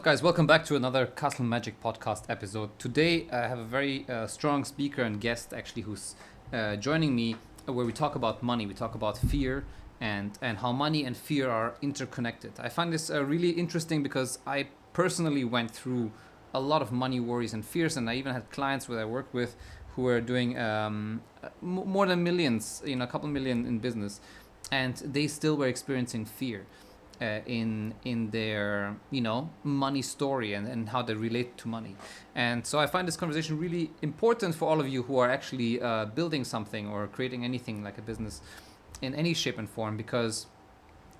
Guys, welcome back to another Castle Magic podcast episode. Today, I have a very strong speaker and guest actually who's joining me, where we talk about money. We talk about fear and how money and fear are interconnected. I find this really interesting because I personally went through a lot of money worries and fears, and I even had clients that I worked with who were doing more than millions, a couple million in business, and they still were experiencing fear in their money story and how they relate to money. And so I find this conversation really important for all of you who are actually building something or creating anything like a business in any shape and form, because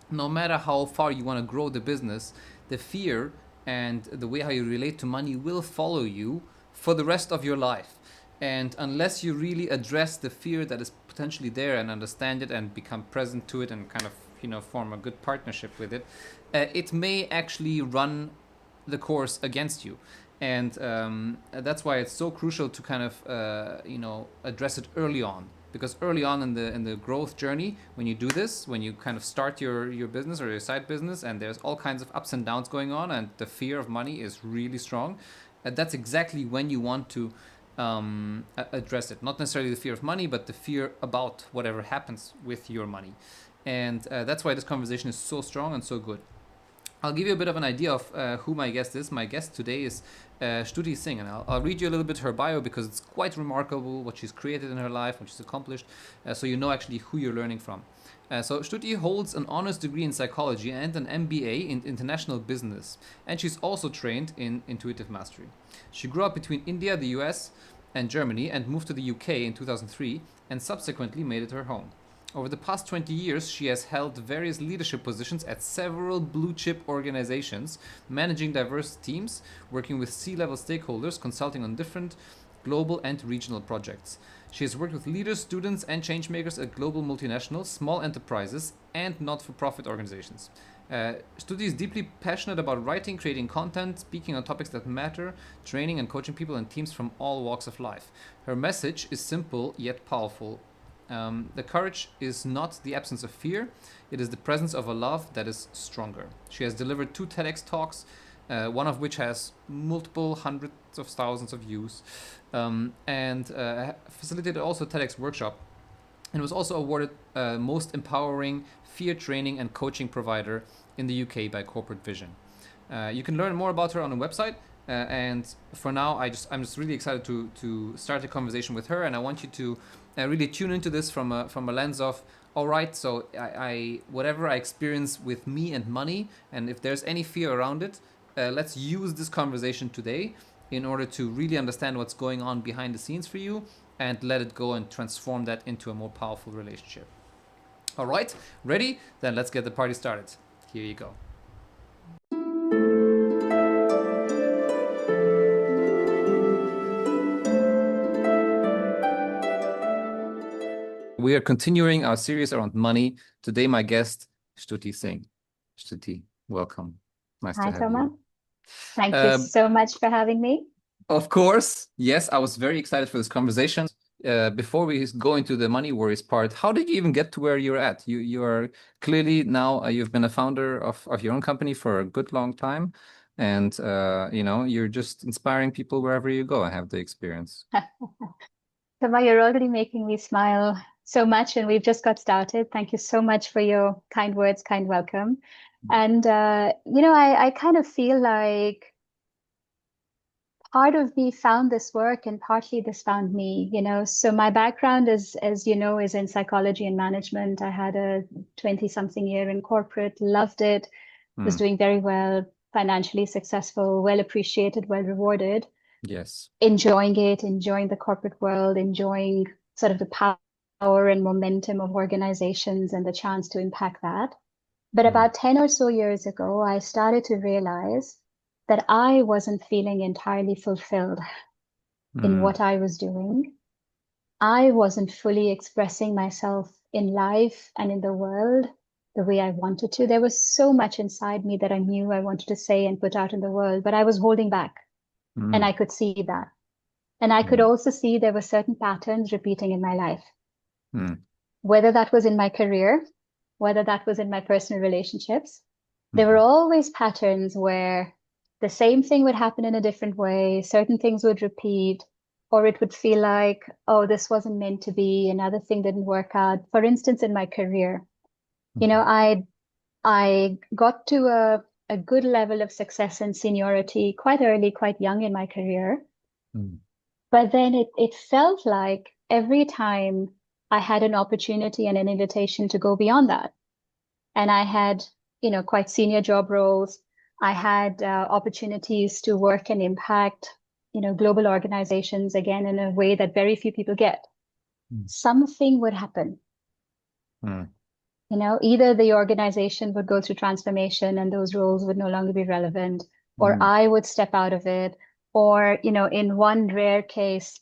no matter how far you want to grow the business, the fear and the way how you relate to money will follow you for the rest of your life. And unless you really address the fear that is potentially there and understand it and become present to it and kind of form a good partnership with it, it may actually run the course against you. And that's why it's so crucial to kind of address it early on, because early on in the growth journey, when you do this, when you kind of start your business or your side business, and there's all kinds of ups and downs going on, and the fear of money is really strong, that's exactly when you want to address it. Not necessarily the fear of money, but the fear about whatever happens with your money. And that's why this conversation is so strong and so good. I'll give you a bit of an idea of who my guest is. My guest today is Shruti Singh, and I'll read you a little bit her bio because it's quite remarkable what she's created in her life, what she's accomplished, so you know actually who you're learning from. So Shruti holds an honors degree in psychology and an MBA in international business, and she's also trained in intuitive mastery. She grew up between India, the US, and Germany, and moved to the UK in 2003, and subsequently made it her home. Over the past 20 years, she has held various leadership positions at several blue-chip organizations, managing diverse teams, working with C-level stakeholders, consulting on different global and regional projects. She has worked with leaders, students, and changemakers at global multinationals, small enterprises, and not-for-profit organizations. Shruti is deeply passionate about writing, creating content, speaking on topics that matter, training and coaching people and teams from all walks of life. Her message is simple yet powerful. The courage is not the absence of fear, it is the presence of a love that is stronger. She has delivered 2 TEDx talks, one of which has multiple hundreds of thousands of views, and facilitated also a TEDx workshop, and was also awarded Most Empowering Fear Training and Coaching Provider in the UK by Corporate Vision. You can learn more about her on the website. And for now, I'm just really excited to start a conversation with her, and I want you to really tune into this from a lens of, all right, so I whatever I experience with me and money, and if there's any fear around it, let's use this conversation today in order to really understand what's going on behind the scenes for you, and let it go and transform that into a more powerful relationship. All right, ready? Then let's get the party started. Here you go. We are continuing our series around money. Today, my guest, Shruti Singh. Shruti, welcome. Nice Hi, to have Thomas. you. Thank you so much for having me. Of course. Yes, I was very excited for this conversation. Before we go into the money worries part, how did you even get to where you're at? You are clearly now, you've been a founder of your own company for a good long time. And, you're just inspiring people wherever you go. I have the experience. Thomas, you're already making me smile so much, and we've just got started. Thank you so much for your kind words, kind welcome. And, I kind of feel like part of me found this work and partly this found me, So my background is, as you know, is in psychology and management. I had a 20-something year in corporate, loved it, was doing very well, financially successful, well appreciated, well rewarded. Yes. Enjoying it, enjoying the corporate world, enjoying sort of the power and momentum of organizations and the chance to impact that. But about 10 or so years ago, I started to realize that I wasn't feeling entirely fulfilled in what I was doing. I wasn't fully expressing myself in life and in the world the way I wanted to. There was so much inside me that I knew I wanted to say and put out in the world, but I was holding back. And I could see that. And I could also see there were certain patterns repeating in my life. Whether that was in my career, whether that was in my personal relationships, there were always patterns where the same thing would happen in a different way. Certain things would repeat, or it would feel like, oh, this wasn't meant to be. Another thing didn't work out. For instance, in my career, you know, I got to a good level of success and seniority quite early, quite young in my career. Mm. But then it felt like every time I had an opportunity and an invitation to go beyond that, and I had, you know, quite senior job roles. I had opportunities to work and impact, you know, global organizations again in a way that very few people get. Mm. Something would happen. Mm. You know, either the organization would go through transformation and those roles would no longer be relevant, or Mm. I would step out of it, or, you know, in one rare case,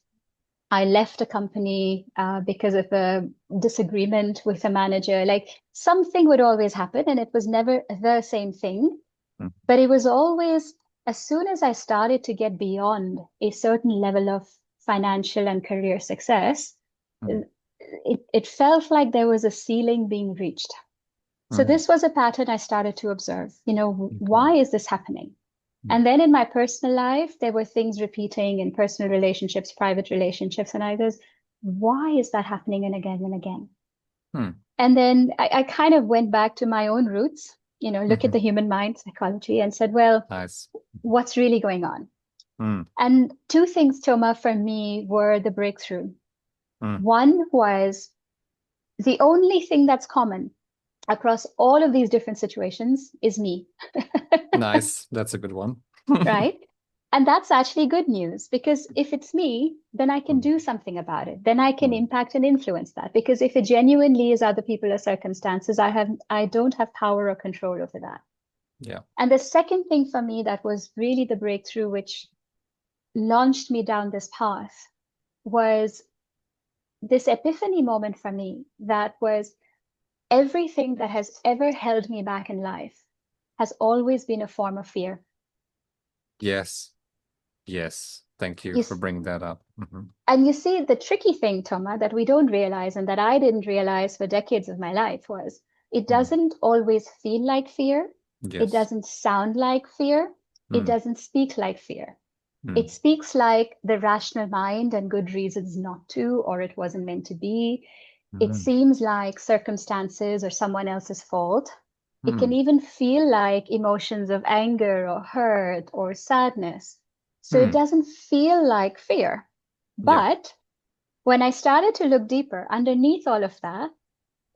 I left a company because of a disagreement with a manager. Like something would always happen, and it was never the same thing. Mm. But it was always, as soon as I started to get beyond a certain level of financial and career success, Mm. it felt like there was a ceiling being reached. So Mm. this was a pattern I started to observe. You know, Okay. why is this happening? Mm. And then in my personal life, there were things repeating in personal relationships, private relationships, and I goes, why is that happening and again and again? Mm. And then I kind of went back to my own roots, you know, look at Mhm. the human mind, psychology, and said, well, Nice. what's really going on? Mm. And two things, Toma, for me were the breakthrough. Mm. One was the only thing that's common across all of these different situations is me. Nice. That's a good one. Right? And that's actually good news because if it's me, then I can Mm. do something about it. Then I can Mm. impact and influence that. Because if it genuinely is other people or circumstances, I don't have power or control over that. Yeah. And the second thing for me that was really the breakthrough, which launched me down this path, was this epiphany moment for me that was everything that has ever held me back in life has always been a form of fear. Yes. Yes. Thank you You, for bringing that up. Hmm. And you see, the tricky thing, Toma, that we don't realize and that I didn't realize for decades of my life was it Mm. doesn't always feel like fear. It Yes. doesn't sound like fear. It Mm. doesn't speak like fear. Mm. It speaks like the rational mind and good reasons not to, or it wasn't meant to be. It Mm. seems like circumstances or someone else's fault. It can Mm. even feel like emotions of anger or hurt or sadness. So it Mm. doesn't feel like fear. Yeah. But when I started to look deeper underneath all of that,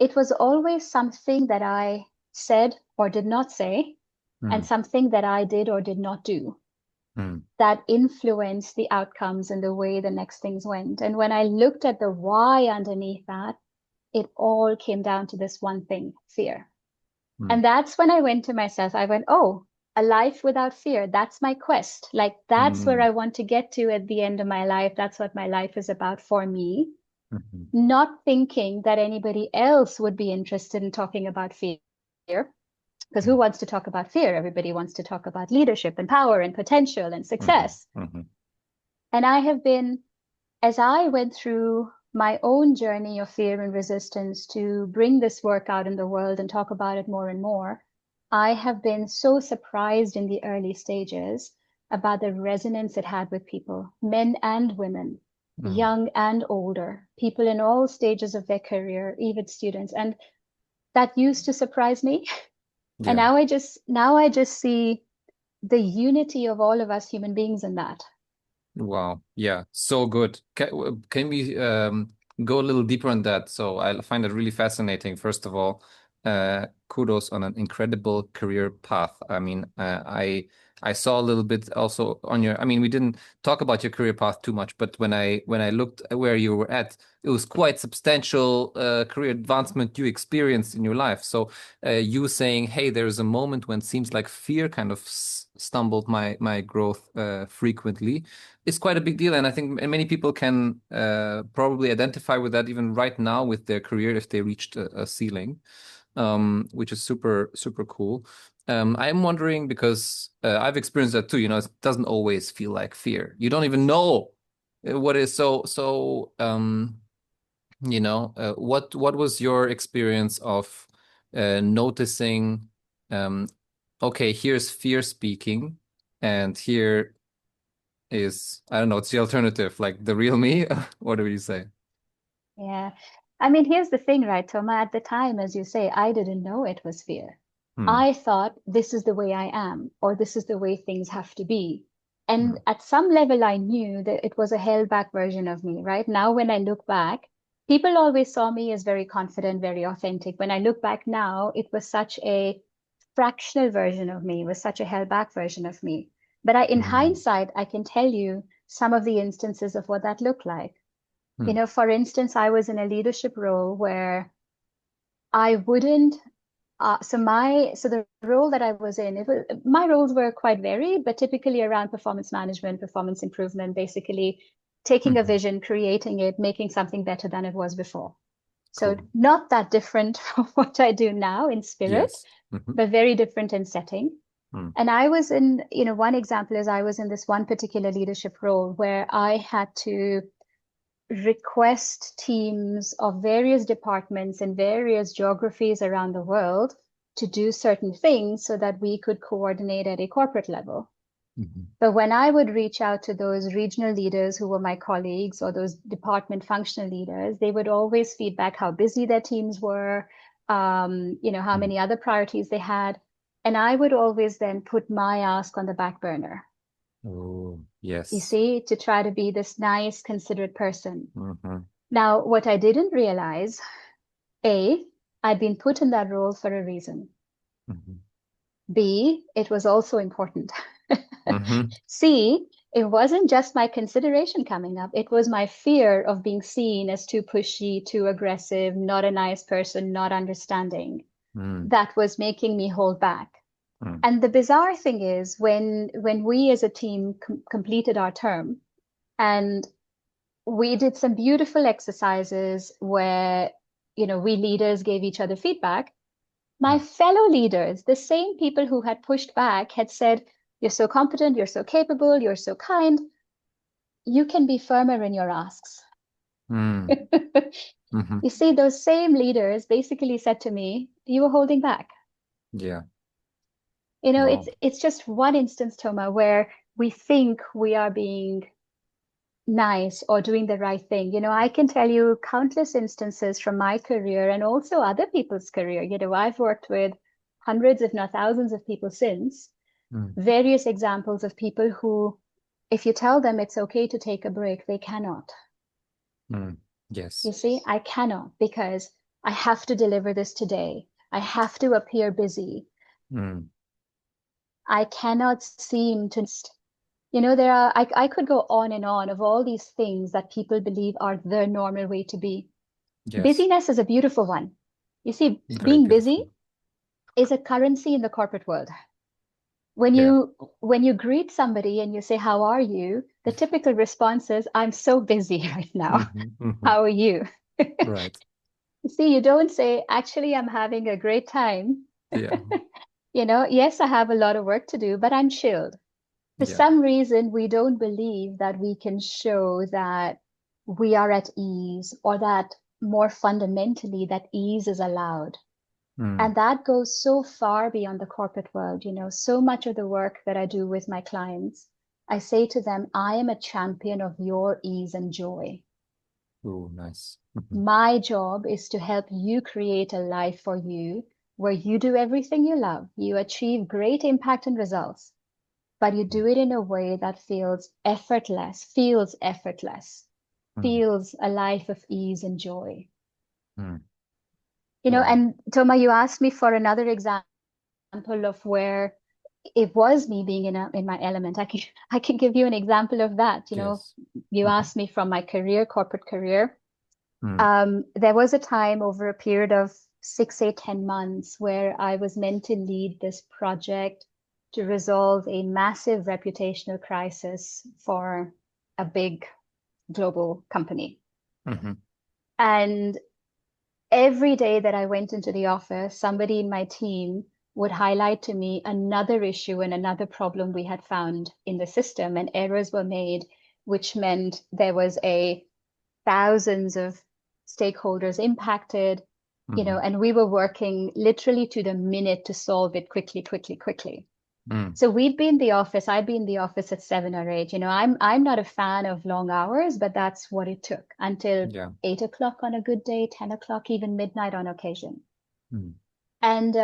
it was always something that I said or did not say, and Mm. something that I did or did not do Mm. that influenced the outcomes and the way the next things went. And when I looked at the why underneath that, it all came down to this one thing, fear. Mm. And that's when I went to myself, I went, oh, a life without fear. That's my quest. Like, that's where Mm. I want to get to at the end of my life. That's what my life is about for me. Mhm. Not thinking that anybody else would be interested in talking about fear. Because who Mm. wants to talk about fear? Everybody wants to talk about leadership and power and potential and Mhm. success. Mhm. And I have been, as I went through my own journey of fear and resistance to bring this work out in the world and talk about it more and more, I have been so surprised in the early stages about the resonance it had with people, men and women, Mm. young and older, people in all stages of their career, even students. And that used to surprise me. And Yeah. now I just see the unity of all of us human beings in that. Wow. Yeah. So good. Can we go a little deeper on that? So I find it really fascinating. First of all, kudos on an incredible career path. I mean, I saw a little bit also on your. I mean, we didn't talk about your career path too much, but when I looked at where you were at, it was quite substantial career advancement you experienced in your life. So you saying, "Hey, there is a moment when it seems like fear kind of stumbled my growth frequently." Is quite a big deal, and I think many people can probably identify with that even right now with their career if they reached a ceiling, which is super super cool. I'm wondering because I've experienced that too. You know, it doesn't always feel like fear. You don't even know what is so. What was your experience of noticing? Um, okay, here's fear speaking. and here is, I don't know, it's the alternative, like the real me. What do you say? Yeah. I mean, here's the thing, right, Toma? At the time, as you say, I didn't know it was fear. Hmm. I thought this is the way I am, or this is the way things have to be. And Hmm. at some level, I knew that it was a held back version of me, right? Now, when I look back, people always saw me as very confident, very authentic. When I look back now, it was such a fractional version of me, it was such a held back version of me. But in Hmm. hindsight, I can tell you some of the instances of what that looked like. Hmm. For instance, I was in a leadership role where I wouldn't. So the role that I was in, my roles were quite varied, but typically around performance management, performance improvement, basically taking a Hmm. vision, creating it, making something better than it was before. So Cool. not that different from what I do now in spirit, Yes. Hmm. but very different in setting. Hmm. And I was in, one example is I was in this one particular leadership role where I had to request teams of various departments in various geographies around the world to do certain things so that we could coordinate at a corporate level. Hmm. But when I would reach out to those regional leaders who were my colleagues or those department functional leaders, they would always feedback how busy their teams were, how Hmm. many other priorities they had. And I would always then put my ask on the back burner, Oh, you yes. see, to try to be this nice, considerate person. Hmm. Now, what I didn't realize, A, I'd been put in that role for a reason. Hmm. B, it was also important. Hmm. C, it wasn't just my consideration coming up, it was my fear of being seen as too pushy, too aggressive, not a nice person, not understanding, Hmm. that was making me hold back. Hmm. And the bizarre thing is when we as a team completed our term and we did some beautiful exercises where, we leaders gave each other feedback. My fellow leaders, the same people who had pushed back, had said, "You're so competent, you're so capable, you're so kind. You can be firmer in your asks." Hmm. Hmm. You see, those same leaders basically said to me, "You were holding back." Yeah. It's Wow. it's just one instance, Toma, where we think we are being nice or doing the right thing. I can tell you countless instances from my career and also other people's career. I've worked with hundreds, if not thousands of people since, Hmm. various examples of people who, if you tell them it's okay to take a break, they cannot. Hmm. Yes. You see, I cannot because I have to deliver this today. I have to appear busy. Hmm. I cannot seem to I could go on and on of all these things that people believe are the normal way to be. Yes. Busyness is a beautiful one. You see, Very being beautiful. busy is a currency in the corporate world. When Yeah. you when you greet somebody and you say, "How are you?" The typical response is, "I'm so busy right now. Hmm. Hmm. How are you?" Right. You see, you don't say, "Actually, I'm having a great time." Yeah. Yes, I have a lot of work to do, but I'm chilled. For Yeah. some reason, we don't believe that we can show that we are at ease or that more fundamentally that ease is allowed. Hmm. And that goes so far beyond the corporate world. So much of the work that I do with my clients, I say to them, I am a champion of your ease and joy. Oh, nice. Hmm. My job is to help you create a life for you where you do everything you love, you achieve great impact and results, but you do it in a way that feels effortless, Hmm. feels a life of ease and joy. Hmm. Wow. And Toma, you asked me for another example of where it was me being in my element. I can give you an example of that. Yes. You Hmm. asked me from my corporate career. Hmm. There was a time over a period of 6, 8, 10 months where I was meant to lead this project to resolve a massive reputational crisis for a big global company. Hmm. And every day that I went into the office, somebody in my team would highlight to me another issue and another problem we had found in the system, and errors were made, which meant there was a thousands of stakeholders impacted, Hmm. and we were working literally to the minute to solve it quickly, quickly, quickly. Mm. So I'd be in the office at 7 or 8. I'm not a fan of long hours, but that's what it took until Yeah. 8 o'clock on a good day, 10 o'clock, even midnight on occasion. Mm. And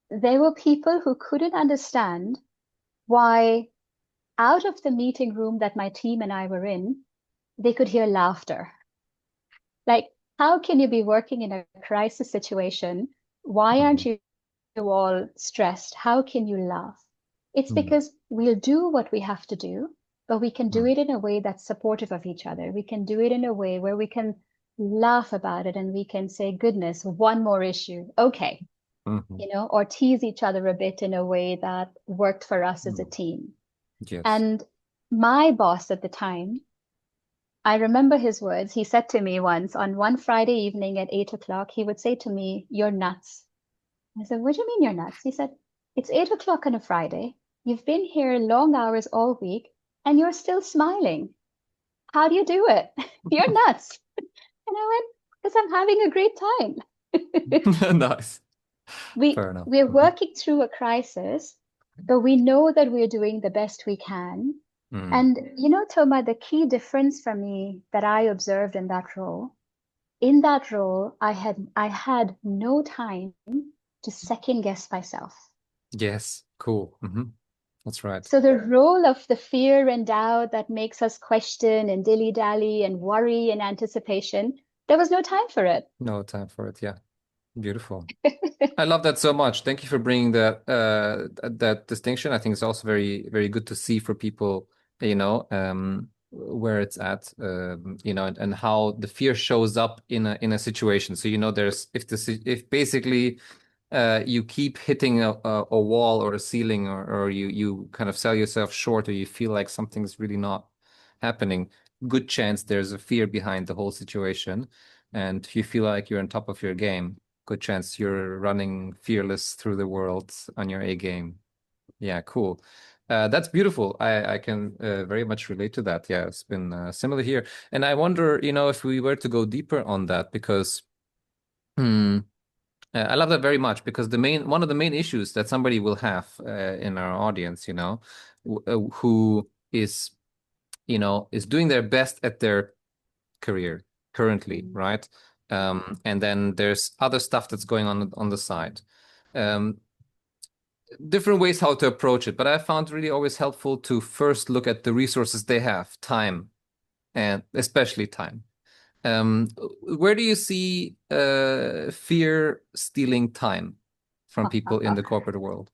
there were people who couldn't understand why out of the meeting room that my team and I were in, they could hear laughter. Like, how can you be working in a crisis situation? Why aren't Mm. you all stressed? How can you laugh? It's Mm. because we'll do what we have to do, but we can do Mm. it in a way that's supportive of each other. We can do it in a way where we can laugh about it and we can say, goodness, one more issue. Okay. Mhm. Or tease each other a bit in a way that worked for us as a Mm. team. Yes. And my boss at the time, I remember his words. He said to me once on one Friday evening at 8 o'clock, he would say to me, "You're nuts." I said, "What do you mean you're nuts?" He said, "It's 8 o'clock on a Friday. You've been here long hours all week and you're still smiling. How do you do it? You're nuts." And I went, "Because I'm having a great time." Nice. We Fair enough. we're Mhm. working through a crisis, but we know that we're doing the best we can. Mm. And Toma, the key difference for me that I observed in that role, I had no time to second guess myself. Yes. Cool. That's right. So the role of the fear and doubt that makes us question and dilly-dally and worry and anticipation, there was no time for it. No time for it. Yeah. Beautiful. I love that so much. Thank you for bringing that distinction. I think it's also very, very good to see for people, where it's at, and how the fear shows up in a situation. So, there's if basically you keep hitting a wall or a ceiling, or you kind of sell yourself short, or you feel like something's really not happening, good chance there's a fear behind the whole situation. And if you feel like you're on top of your game, good chance you're running fearless through the world on your A game. Yeah, cool. That's beautiful. I can very much relate to that. Yeah, it's been similar here. And I wonder, if we were to go deeper on that, because hmm, I love that very much, because one of the main issues that somebody will have in our audience, who is doing their best at their career currently, Mm. right? And then there's other stuff that's going on the side. Um, Different ways how to approach it, but I found really always helpful to first look at the resources they have, time, and especially time. Where do you see fear stealing time from people in the corporate world?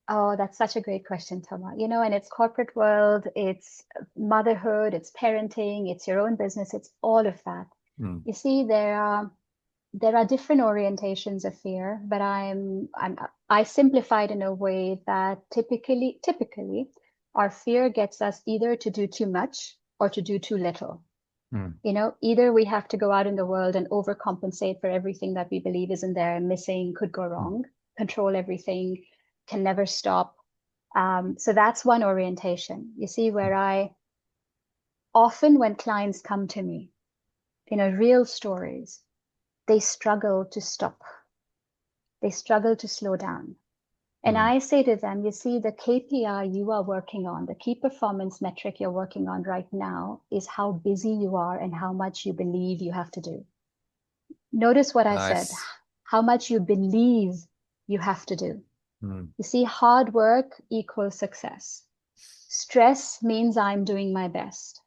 Oh, that's such a great question, Toma. And it's corporate world, it's motherhood, it's parenting, it's your own business, it's all of that. Mm. You see, there are different orientations of fear, but I simplified in a way that typically our fear gets us either to do too much or to do too little. Mm. Either we have to go out in the world and overcompensate for everything that we believe isn't there, missing, could go Mm. wrong, control everything, can never stop. So that's one orientation. You see, where I often, when clients come to me, real stories, they struggle to stop. They struggle to slow down. And Mm. I say to them, you see, the KPI you are working on, the key performance metric you're working on right now is how busy you are and how much you believe you have to do. Notice what I said, Nice. how much you believe you have to do. Mm. You see, hard work equals success. Stress means I'm doing my best.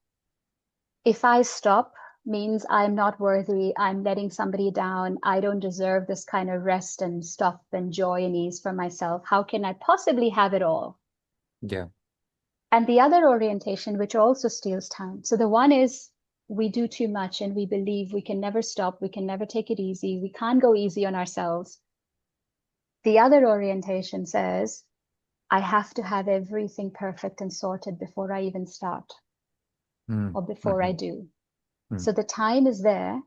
If I stop, means I'm not worthy, I'm letting somebody down, I don't deserve this kind of rest and stop and joy and ease for myself. How can I possibly have it all? Yeah. And the other orientation, which also steals time. So the one is we do too much and we believe we can never stop, we can never take it easy, we can't go easy on ourselves. The other orientation says, I have to have everything perfect and sorted before I even start Mm. or before I Mhm. do. Mm. So the time is there,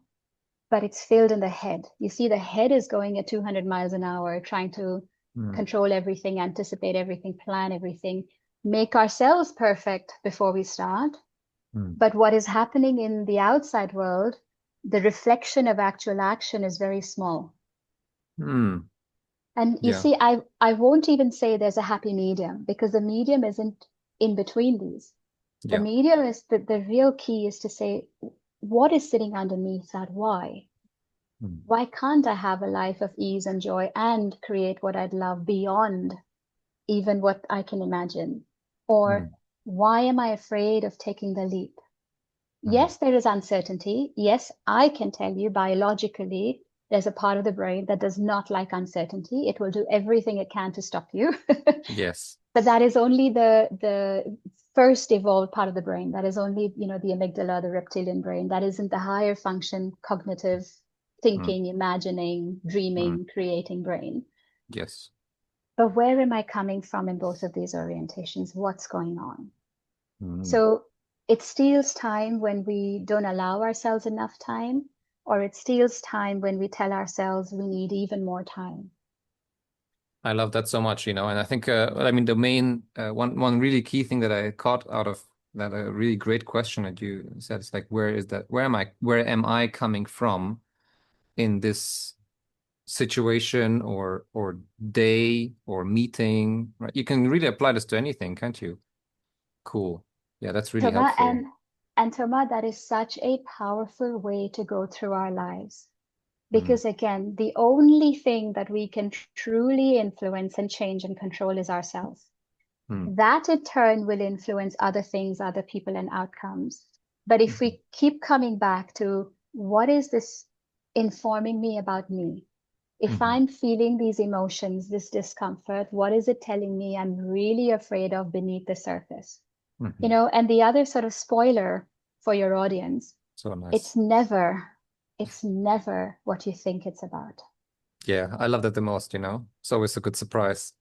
but it's filled in the head. You see, the head is going at 200 miles an hour, trying to Mm. control everything, anticipate everything, plan everything, make ourselves perfect before we start. Mm. But what is happening in the outside world, the reflection of actual action is very small. Mm. And you Yeah. see, I won't even say there's a happy medium because the medium isn't in between these. The Yeah. medium is the real key is to say, what is sitting underneath that why? Mm. Why can't I have a life of ease and joy and create what I'd love beyond even what I can imagine? Or Mm. why am I afraid of taking the leap? Mm. Yes, there is uncertainty. Yes, I can tell you biologically, there's a part of the brain that does not like uncertainty. It will do everything it can to stop you. Yes. But that is only the first evolved part of the brain. That is only, the amygdala, the reptilian brain. That isn't the higher function, cognitive Mm. thinking, imagining, Mm. dreaming, creating brain. Yes. But where am I coming from in both of these orientations? What's going on? Mm. So it steals time when we don't allow ourselves enough time, or it steals time when we tell ourselves we need even more time. I love that so much, and I think, I mean, the main one really key thing that I caught out of that, a really great question that you said is like, where am I coming from in this situation or day or meeting, right? You can really apply this to anything, can't you? Cool. Yeah, that's really Toma, helpful. and Toma, that is such a powerful way to go through our lives. Mm. Because again, the only thing that we can truly influence and change and control is ourselves. Mm. That in turn will influence other things, other people, and outcomes. But if Mhm. we keep coming back to what is this informing me about me? If Mhm. I'm feeling these emotions, this discomfort, what is it telling me I'm really afraid of beneath the surface? Mhm. And the other sort of spoiler for your audience, So nice. it's never, it's never what you think it's about. Yeah, I love that the most. It's always a good surprise.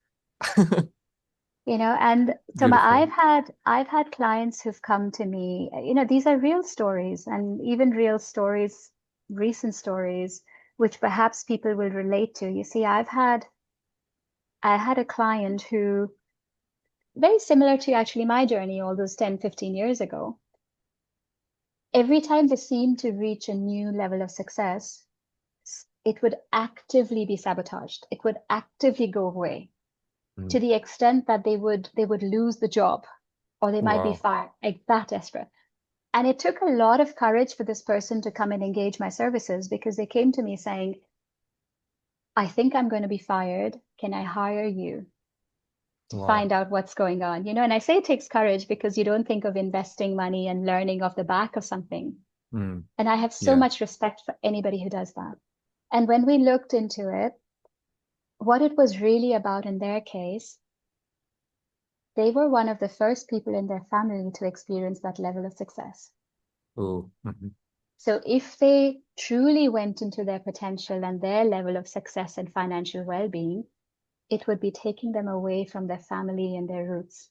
And Toma, Beautiful. I've had clients who've come to me, these are real stories and even real stories, recent stories, which perhaps people will relate to. You see, I had a client who, very similar to actually my journey all those 10, 15 years ago. Every time they seemed to reach a new level of success, it would actively be sabotaged. It would actively go away to Mm. the extent that they would lose the job or they might be Wow. fired, like that desperate. And it took a lot of courage for this person to come and engage my services because they came to me saying, I think I'm going to be fired. Can I hire you to Wow. find out what's going on? And I say it takes courage because you don't think of investing money and learning off the back of something. Mm. And I have so Yeah. much respect for anybody who does that. And when we looked into it, what it was really about in their case, they were one of the first people in their family to experience that level of success. Oh. Mhm. So if they truly went into their potential and their level of success and financial well-being, it would be taking them away from their family and their roots.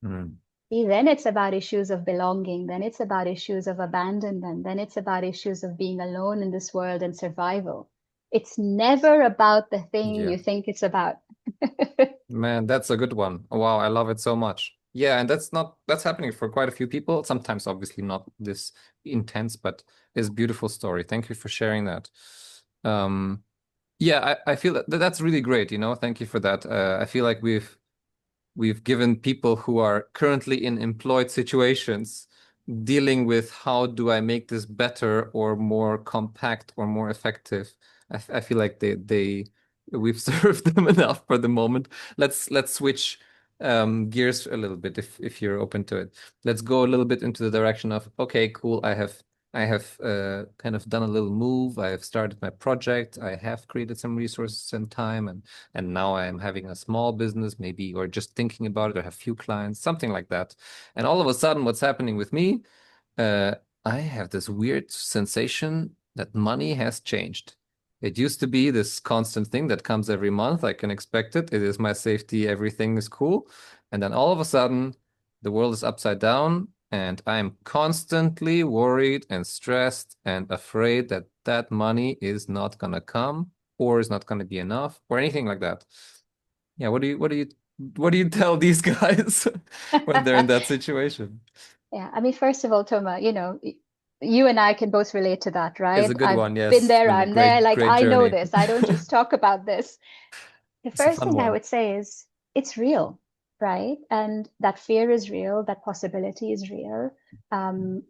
Mm. See, then it's about issues of belonging, then it's about issues of abandonment, then it's about issues of being alone in this world and survival. It's never about the thing Yeah. you think it's about. Man, that's a good one. Wow, I love it so much. Yeah, and that's happening for quite a few people. Sometimes obviously not this intense, but it's a beautiful story. Thank you for sharing that. Um, yeah, I feel that's really great. Thank you for that. I feel like we've given people who are currently in employed situations dealing with how do I make this better or more compact or more effective. I feel like they we've served them enough for the moment. Let's switch gears a little bit if you're open to it. Let's go a little bit into the direction of, okay, cool. I have kind of done a little move. I have started my project. I have created some resources and time, and now I am having a small business, maybe, or just thinking about it, or have few clients, something like that. And all of a sudden, what's happening with me? Uh, I have this weird sensation that money has changed. It used to be this constant thing that comes every month. I can expect it. It is my safety. Everything is cool. And then all of a sudden, the world is upside down, and I'm constantly worried and stressed and afraid that that money is not gonna come or is not gonna be enough or anything like that. Yeah, what do you tell these guys when they're in that situation? Yeah, I mean, first of all, Toma, you and I can both relate to that, It's a right? good I've one. been Yes, it's there, been a I'm there, great, like great I know journey. this. I don't just talk about this. The It's a first fun thing I one. would say is it's real, right? And that fear is real, that possibility is real. Um,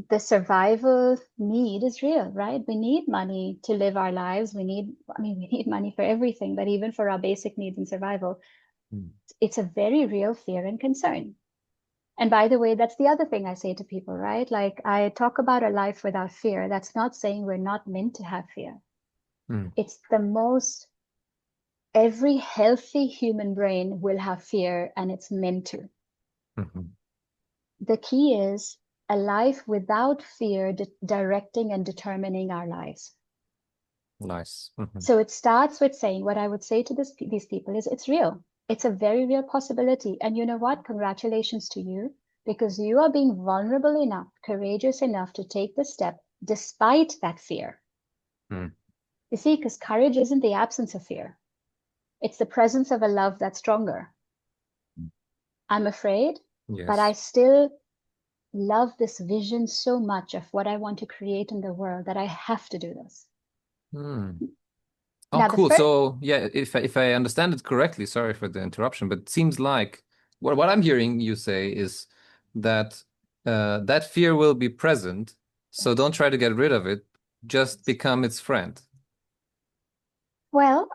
the survival need is real, right? We need money to live our lives. We need money for everything, but even for our basic needs and survival, Mm. it's a very real fear and concern. And by the way, that's the other thing I say to people, right? Like I talk about a life without fear. That's not saying we're not meant to have fear. Mm. It's the most, every healthy human brain will have fear and it's meant to. Mhm. The key is a life without fear directing and determining our lives. Nice. Mhm. So it starts with saying what I would say to these people is it's real. It's a very real possibility. And you know what? Congratulations to you because you are being vulnerable enough, courageous enough to take the step despite that fear. Mm. You see, because courage isn't the absence of fear. It's the presence of a love that's stronger. I'm afraid, but I Yes. still love this vision so much of what I want to create in the world that I have to do this. Mm. Oh, Now, the cool. first, So yeah, if I understand it correctly, sorry for the interruption, but it seems like what I'm hearing you say is that that fear will be present, so don't try to get rid of it, just become its friend. well,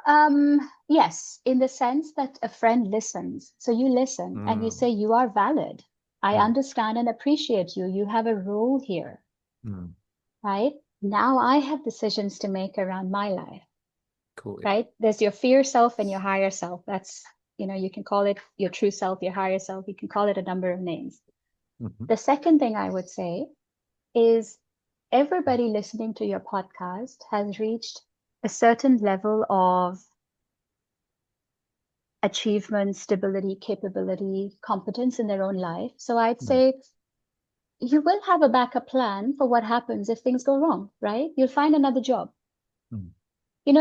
yes, in the sense that a friend listens. So you listen and you Mm. say, you are valid. I Mm. understand and appreciate you. You have a role here, Mm. right? Now I have decisions to make around my life, Cool. Yeah. right? There's your fear self and your higher self. That's, you can call it your true self, your higher self. You can call it a number of names. Mhm. The second thing I would say is everybody listening to your podcast has reached a certain level of achievement, stability, capability, competence in their own life. So I'd Mm. say you will have a backup plan for what happens if things go wrong, right? You'll find another job. Mm.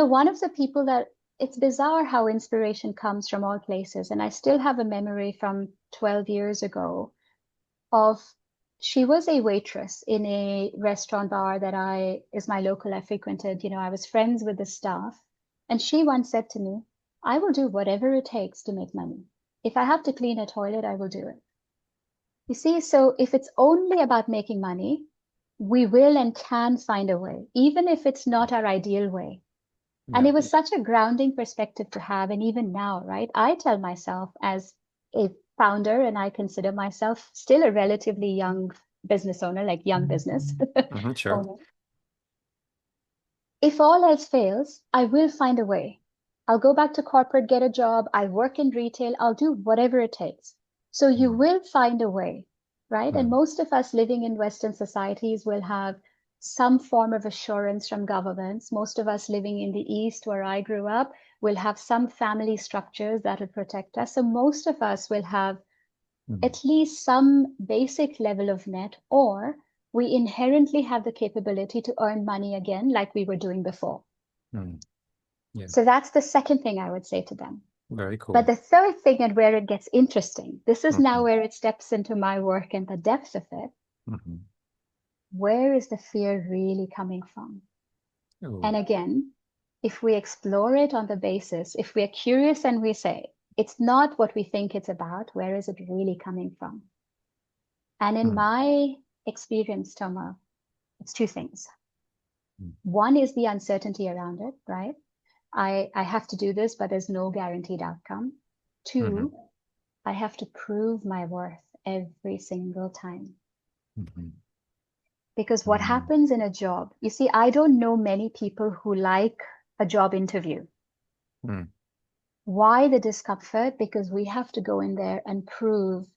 One of the people that it's bizarre how inspiration comes from all places. And I still have a memory from 12 years ago of she was a waitress in a restaurant bar that is my local I frequented. I was friends with the staff. And she once said to me, I will do whatever it takes to make money. If I have to clean a toilet, I will do it. You see, so if it's only about making money, we will and can find a way, even if it's not our ideal way. And Yeah. it was such a grounding perspective to have. And even now, right, I tell myself as a founder, and I consider myself still a relatively young business owner, like young business Mhm. Sure. owner. If all else fails, I will find a way. I'll go back to corporate, get a job. I work in retail. I'll do whatever it takes. So you Mm. will find a way, right? And Mm. most of us living in Western societies will have some form of assurance from governments. Most of us living in the East, where I grew up, will have some family structures that will protect us. So most of us will have Mm. at least some basic level of net, or we inherently have the capability to earn money again, like we were doing before. Mm. Yeah. So that's the second thing I would say to them. Very But cool. the third thing, and where it gets interesting, this is now Mhm. where it steps into my work and the depth of it. Mhm. Where is the fear really coming from? Oh. And again, if we explore it on the basis, if we are curious and we say, it's not what we think it's about, where is it really coming from? And in Mm. my experience, Toma, it's two things. Mm. One is the uncertainty around it, right? I have to do this, but there's no guaranteed outcome. Mhm. Two, I have to prove my worth every single time. Mhm. Because what Mm. happens in a job, you see, I don't know many people who like a job interview. Mm. Why the discomfort? Because we have to go in there and prove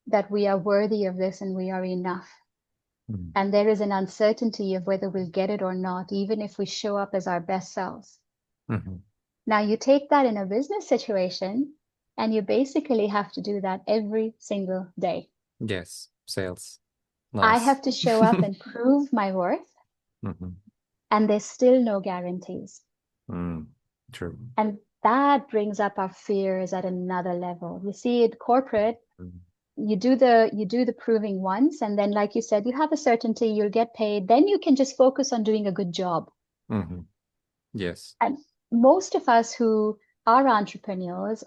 that we are worthy of this and we are enough. Mm. And there is an uncertainty of whether we'll get it or not, even if we show up as our best selves. Mhm. Now you take that in a business situation and you basically have to do that every single day. Yes. Sales. I Nice. have to show up and prove my worth, Mhm. and there's still no guarantees. Mm. True. And that brings up our fears at another level. You see, in corporate, Mm. you do the proving once, and then, like you said, you have a certainty you'll get paid. Then you can just focus on doing a good job. Mhm. Yes. And most of us who are entrepreneurs,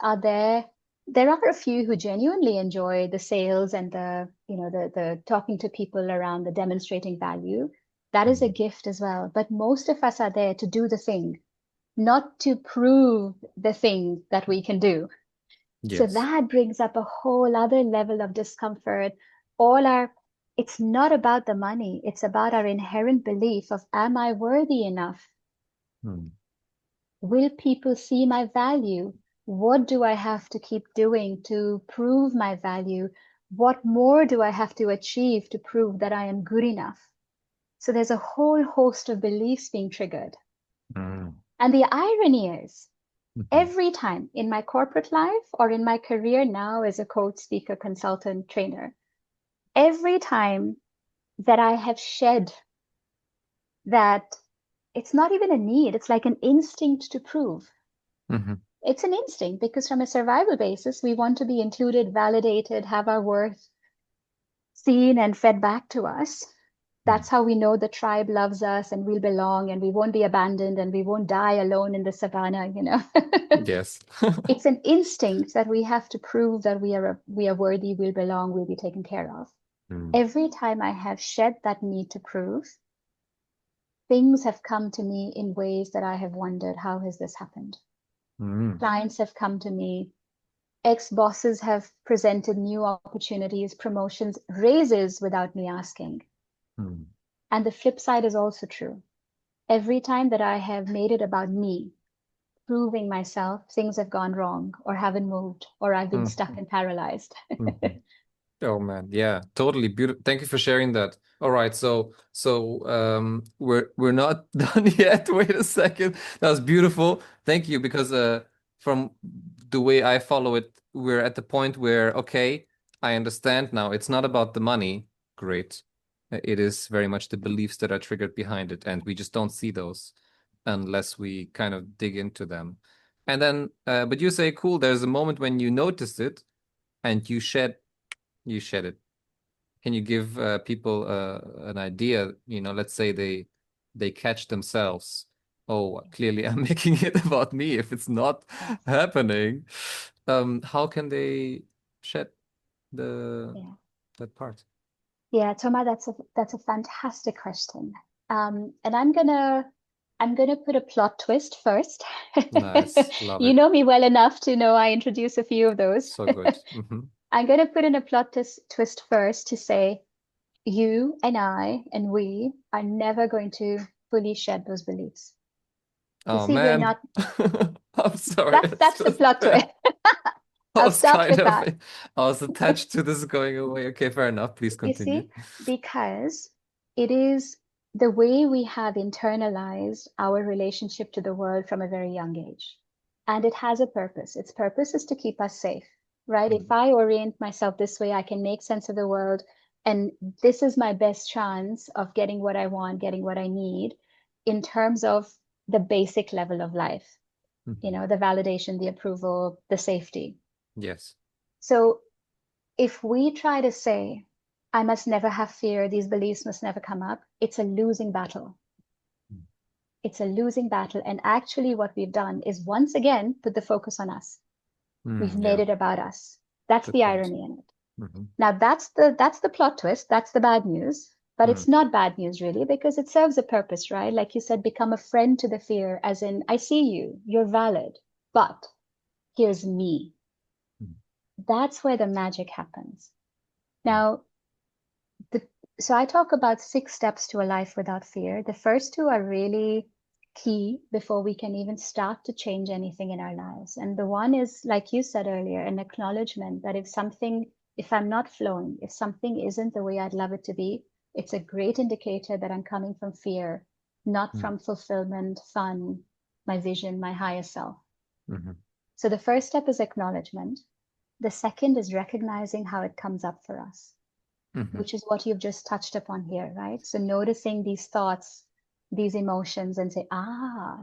there are a few who genuinely enjoy the sales and the talking to people around the demonstrating value. That is a gift as well. But most of us are there to do the thing, not to prove the thing that we can do. So Yes. that brings up a whole other level of discomfort. It's not about the money, it's about our inherent belief of, am I worthy enough? Mm. Will people see my value? What do I have to keep doing to prove my value? What more do I have to achieve to prove that I am good enough? So there's a whole host of beliefs being triggered. Mm. And the irony is, Mhm. every time in my corporate life or in my career now as a coach, speaker, consultant, trainer, every time that I have shed that it's not even a need, it's like an instinct to prove. Mhm. It's an instinct because from a survival basis, we want to be included, validated, have our worth seen and fed back to us. That's how we know the tribe loves us and we'll belong and we won't be abandoned and we won't die alone in the savannah, you know. Yes. It's an instinct that we have to prove that we are worthy, we'll belong, we'll be taken care of. Mm. Every time I have shed that need to prove, things have come to me in ways that I have wondered, how has this happened? Mm. Clients have come to me, ex-bosses have presented new opportunities, promotions, raises without me asking. Mm. And the flip side is also true. Every time that I have made it about me, proving myself, things have gone wrong or haven't moved or I've been stuck and paralyzed. Mhm. Oh man, yeah, totally beautiful. Thank you for sharing that. All right, so we're not done yet. Wait a second. That was beautiful. Thank you, because from the way I follow it, we're at the point where, okay, I understand now. It's not about the money. Great. It is very much the beliefs that are triggered behind it, and we just don't see those unless we kind of dig into them. And then, but you say, cool, there's a moment when you noticed it and you shed it. Can you give people an idea? You know, let's say they catch themselves. Oh, clearly I'm making it about me if it's not happening. How can they shed the Yeah. that part? Yeah, Toma, that's a fantastic question. And I'm gonna put a plot twist first. Nice, love You it. know me well enough to know I introduce a few of those. So good. I'm gonna put in a twist first to say you and I and we are never going to fully shed those beliefs. You Oh see, we're man, not. I'm sorry. That's It's that's the just plot twist. I I'll was start kind with of that. I was attached to this going away. Okay, fair enough. Please You continue. see, because it is the way we have internalized our relationship to the world from a very young age. And it has a purpose. Its purpose is to keep us safe, right? If I orient myself this way, I can make sense of the world. And this is my best chance of getting what I want, getting what I need in terms of the basic level of life, you Mhm. know, the validation, the approval, the safety. Yes. So if we try to say, I must never have fear, these beliefs must never come up, it's a losing battle. It's a losing battle. And actually, what we've done is once again put the focus on us. We've made Yeah, it about us. That's good the point. irony in it. Mhm. Now, that's the plot twist. That's the bad news. But Mm. it's not bad news, really, because it serves a purpose, right? Like you said, become a friend to the fear, as in, I see you, you're valid, but here's me. Mm. That's where the magic happens. Now, the, so I talk about 6 steps to a life without fear. The first two are really key before we can even start to change anything in our lives. And the one is, like you said earlier, an acknowledgement that if I'm not flowing, if something isn't the way I'd love it to be, it's a great indicator that I'm coming from fear, not Mm. from fulfillment, fun, my vision, my higher self. Mhm. So the first step is acknowledgement. The second is recognizing how it comes up for us, Mhm. which is what you've just touched upon here, right? So noticing these thoughts, these emotions, and say,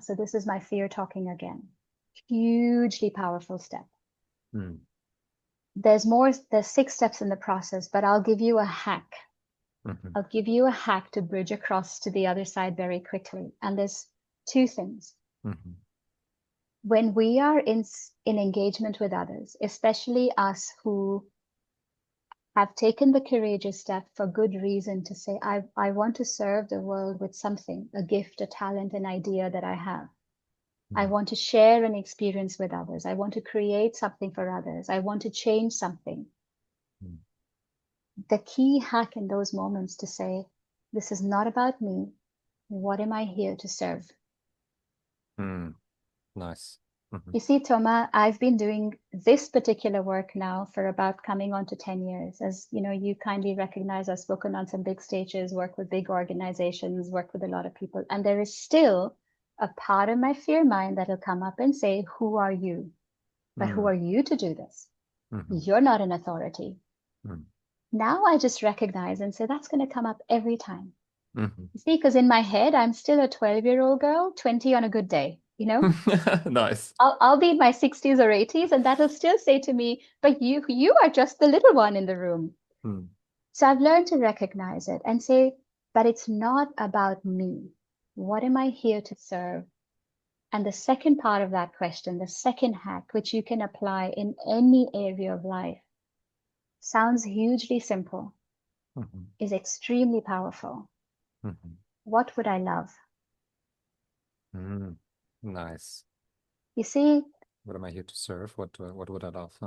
so this is my fear talking again. Hugely powerful step. Mm. There's 6 steps in the process, but I'll give you a hack. Mhm. I'll give you a hack to bridge across to the other side very quickly. And there's 2 things. Mhm. when we are in engagement with others, especially us who have taken the courageous step for good reason to say, I want to serve the world with something, a gift, a talent, an idea that I have. I want to share an experience with others. I want to create something for others. I want to change something. The key hack in those moments to say, this is not about me. What am I here to serve? Nice. You see, Toma, I've been doing this particular work now for about coming on to 10 years. As you know, you kindly recognize I've spoken on some big stages, work with big organizations, work with a lot of people. And there is still a part of my fear mind that'll come up and say, who are you? But who are you to do this? You're not an authority. Now I just recognize and say, that's going to come up every time. You see, because in my head, I'm still a 12-year-old girl, 20 on a good day, you know? Nice. I'll be in my 60s or 80s, and that'll still say to me, but you are just the little one in the room. So I've learned to recognize it and say, but it's not about me. What am I here to serve? And the second part of that question, the second hack, which you can apply in any area of life, sounds hugely simple, is extremely powerful. What would I love? Nice. You see, what am I here to serve? What would I love?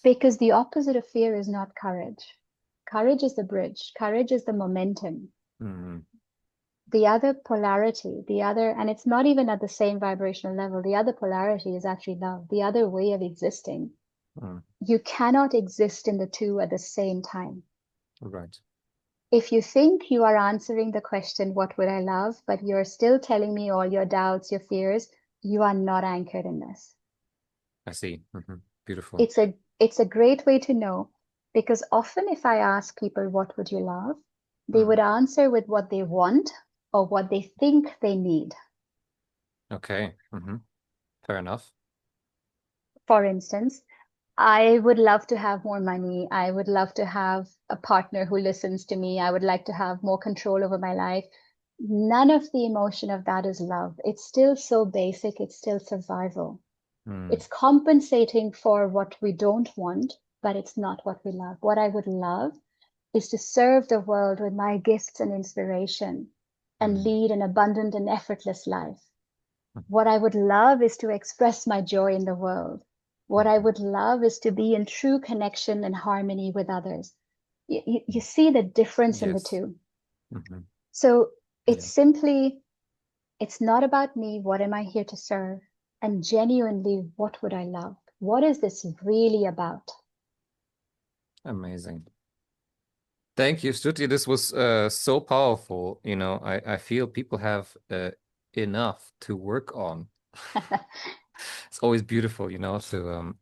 Because the opposite of fear is not courage. Courage is the bridge. Courage is the momentum. The other polarity, and it's not even at the same vibrational level, the other polarity is actually love, the other way of existing. You cannot exist in the two at the same time. Right. If you think you are answering the question, what would I love? But you're still telling me all your doubts, your fears, you are not anchored in this. I see. Beautiful. It's a great way to know, because often if I ask people, what would you love? They would answer with what they want or what they think they need. Okay. Fair enough. For instance, I would love to have more money. I would love to have a partner who listens to me. I would like to have more control over my life. None of the emotion of that is love. It's still so basic. It's still survival. It's compensating for what we don't want, but it's not what we love. What I would love is to serve the world with my gifts and inspiration and lead an abundant and effortless life. What I would love is to express my joy in the world. What I would love is to be in true connection and harmony with others. You see the difference in the two. So it's simply, it's not about me. What am I here to serve? And genuinely, what would I love? What is this really about? Amazing. Thank you, Stuti. This was so powerful. You know, I feel people have enough to work on. It's always beautiful, you know, to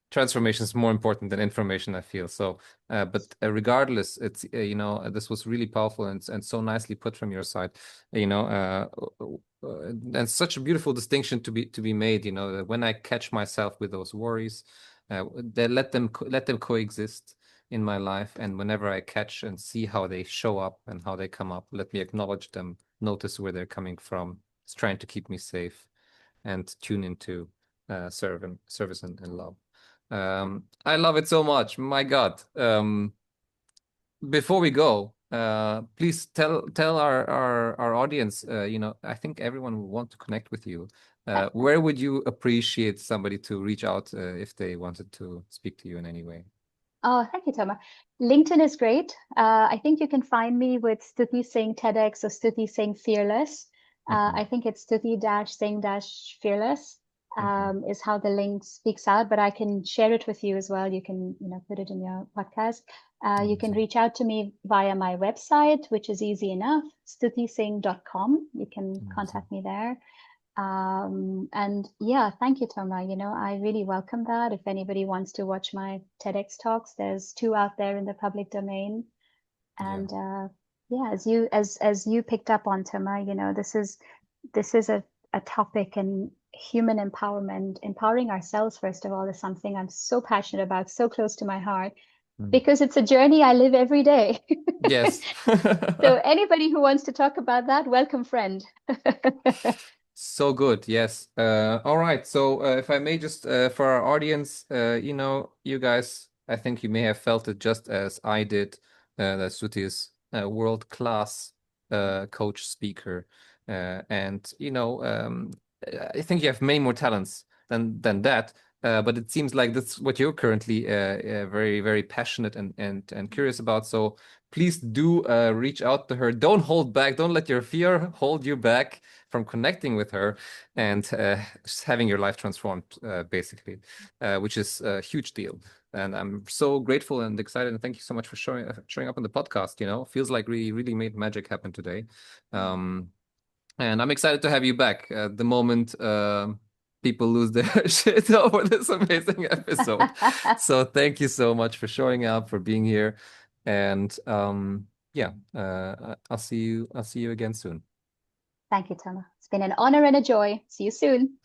transformation is more important than information, I feel. So, but regardless, it's you know, this was really powerful and so nicely put from your side, you know, and such a beautiful distinction to be made, you know, that when I catch myself with those worries, they let them coexist in my life, and whenever I catch and see how they show up and how they come up, let me acknowledge them, notice where they're coming from. It's trying to keep me safe and tune into service and love. I love it so much. My God. Before we go, please tell our audience, you know, I think everyone will want to connect with you. Where would you appreciate somebody to reach out if they wanted to speak to you in any way? Oh, thank you, Toma. LinkedIn is great. I think you can find me with Stuti Singh TEDx or Stuti Singh Fearless. I think it's Stuti-Singh-Fearless is how the link speaks out, but I can share it with you as well. You can, you know, put it in your podcast. You can reach out to me via my website, which is easy enough, stutisingh.com. You can contact me there. And yeah, thank you, Toma. You know, I really welcome that. If anybody wants to watch my TEDx talks, there's 2 out there in the public domain. And yeah, as you picked up on, Toma, you know, this is a topic, and human empowerment, empowering ourselves, first of all, is something I'm so passionate about, so close to my heart, because it's a journey I live every day. Yes. So anybody who wants to talk about that, welcome, friend. So good, yes. All right. So, if I may just, for our audience, you guys, I think you may have felt it just as I did, that Suti is a world-class coach speaker, and I think you have many more talents than that. But it seems like that's what you're currently very, very passionate and curious about. So please do reach out to her. Don't hold back. Don't let your fear hold you back from connecting with her and just having your life transformed, basically, which is a huge deal. And I'm so grateful and excited. And thank you so much for showing up on the podcast. Feels like we really made magic happen today. And I'm excited to have you back the moment people lose their shit over this amazing episode. So thank you so much for showing up, for being here. And yeah, I'll see you again soon. Thank you, Thomas. It's been an honor and a joy. See you soon.